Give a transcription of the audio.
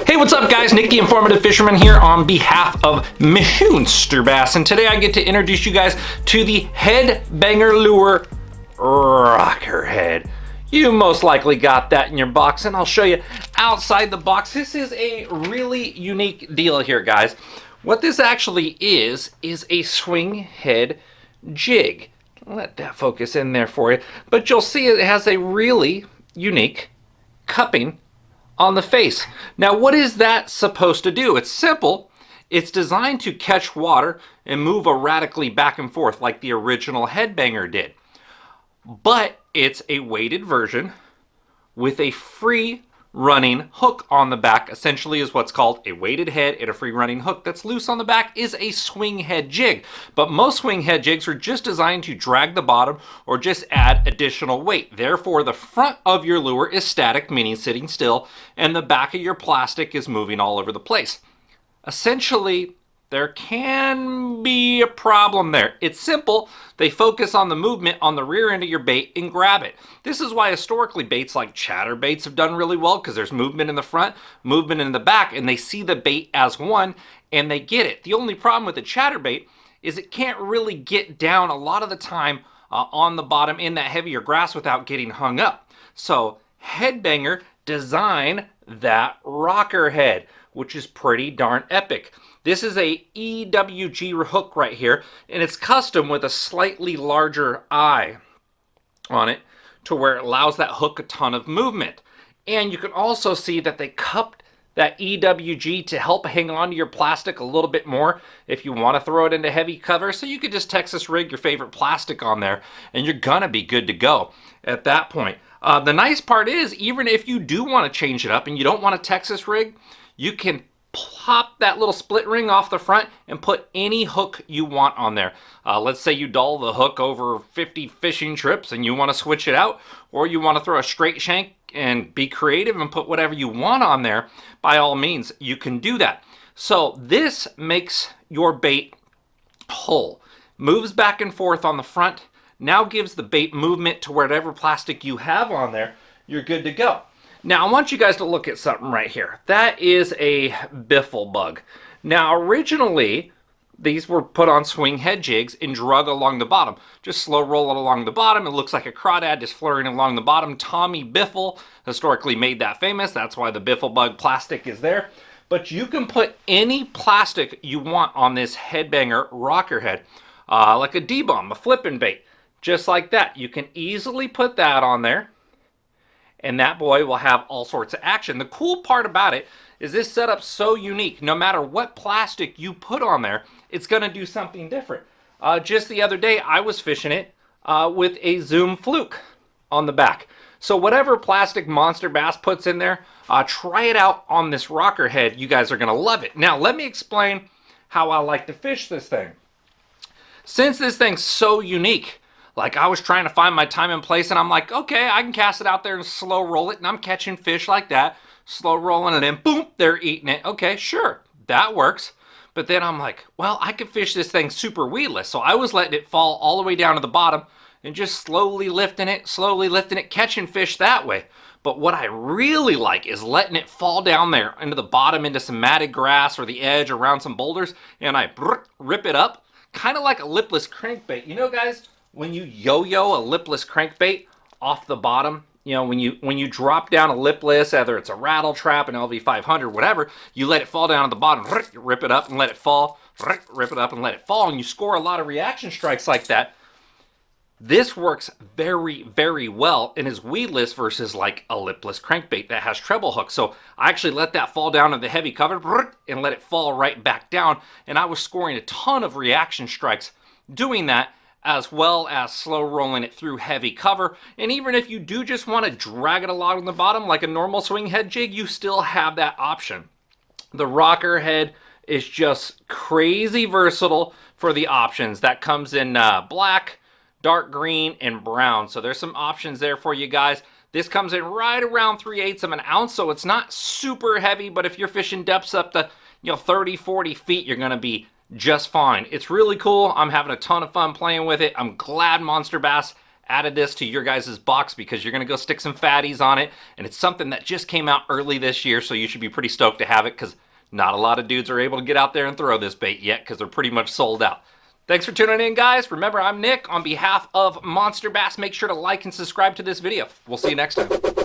Hey, what's up guys? Nick the Informative Fisherman here on behalf of MONSTERBASS, and today I get to introduce you guys to the Headbanger Lures Rockerhead. You most likely got that in your box, and I'll show you outside the box. This is a really unique deal here, guys. What this actually is a swinghead jig. Let that focus in there for you. But you'll see it has a really unique cupping on the face. Now, what is that supposed to do? It's simple. It's designed to catch water and move erratically back and forth like the original Headbanger did. But it's a weighted version with a free running hook on the back. Essentially is what's called a weighted head and a free running hook that's loose on the back is a swinghead jig. But most swinghead jigs are just designed to drag the bottom or just add additional weight. Therefore, the front of your lure is static, meaning sitting still, and the back of your plastic is moving all over the place. Essentially, there can be a problem there. It's simple. They focus on the movement on the rear end of your bait and grab it. This is why historically baits like chatterbaits have done really well, because there's movement in the front, movement in the back, and they see the bait as one and they get it. The only problem with the chatterbait is it can't really get down a lot of the time on the bottom in that heavier grass without getting hung up. So Headbanger designed that rocker head, which is pretty darn epic. This is a EWG hook right here, and it's custom with a slightly larger eye on it to where it allows that hook a ton of movement. And you can also see that they cupped that EWG to help hang on to your plastic a little bit more if you want to throw it into heavy cover. So you could just Texas rig your favorite plastic on there and you're gonna be good to go at that point. The nice part is, even if you do want to change it up and you don't want a Texas rig, you can pop that little split ring off the front and put any hook you want on there. Let's say you dull the hook over 50 fishing trips and you want to switch it out, or you want to throw a straight shank and be creative and put whatever you want on there. By all means, you can do that. So this makes your bait whole. Moves back and forth on the front, now gives the bait movement to whatever plastic you have on there. You're good to go. Now, I want you guys to look at something right here. That is a Biffle bug. Now, originally, these were put on swinghead jigs and drug along the bottom. Just slow roll it along the bottom. It looks like a crawdad just flurrying along the bottom. Tommy Biffle historically made that famous. That's why the Biffle bug plastic is there. But you can put any plastic you want on this Headbanger Rockerhead, like a D-bomb, a flipping bait, just like that. You can easily put that on there, and that boy will have all sorts of action. The cool part about it is this setup's so unique. No matter what plastic you put on there, it's going to do something different. Just the other day, I was fishing it with a Zoom fluke on the back. So whatever plastic MONSTERBASS puts in there, try it out on this rocker head. You guys are going to love it. Now, let me explain how I like to fish this thing. Since this thing's so unique, like, I was trying to find my time and place, and I'm like, okay, I can cast it out there and slow roll it, and I'm catching fish like that, slow rolling it in, boom, they're eating it. Okay, sure, that works. But then I'm like, well, I could fish this thing super weedless. So I was letting it fall all the way down to the bottom and just slowly lifting it, catching fish that way. But what I really like is letting it fall down there into the bottom, into some matted grass or the edge around some boulders, and I rip it up, kind of like a lipless crankbait. You know, guys, when you yo-yo a lipless crankbait off the bottom, you know, when you drop down a lipless, whether it's a rattle trap, an LV500, whatever, you let it fall down at the bottom, rip it up and let it fall, rip it up and let it fall, and you score a lot of reaction strikes like that. This works very, very well and is weedless versus like a lipless crankbait that has treble hooks. So I actually let that fall down in the heavy cover and let it fall right back down, and I was scoring a ton of reaction strikes doing that, as well as slow rolling it through heavy cover. And even if you do just want to drag it along the bottom like a normal swinghead jig, you still have that option. The rocker head is just crazy versatile for the options. That comes in black, dark green, and brown. So there's some options there for you guys. This comes in right around 3/8 of an ounce, so it's not super heavy, but if you're fishing depths up to 30, 40 feet, you're going to be just fine. It's really cool. I'm having a ton of fun playing with it. I'm glad MONSTERBASS added this to your guys' box because you're gonna go stick some fatties on it, and it's something that just came out early this year, so you should be pretty stoked to have it because not a lot of dudes are able to get out there and throw this bait yet because they're pretty much sold out. Thanks for tuning in, guys. Remember, I'm Nick. On behalf of Monster Bass, make sure to like and subscribe to this video. We'll see you next time.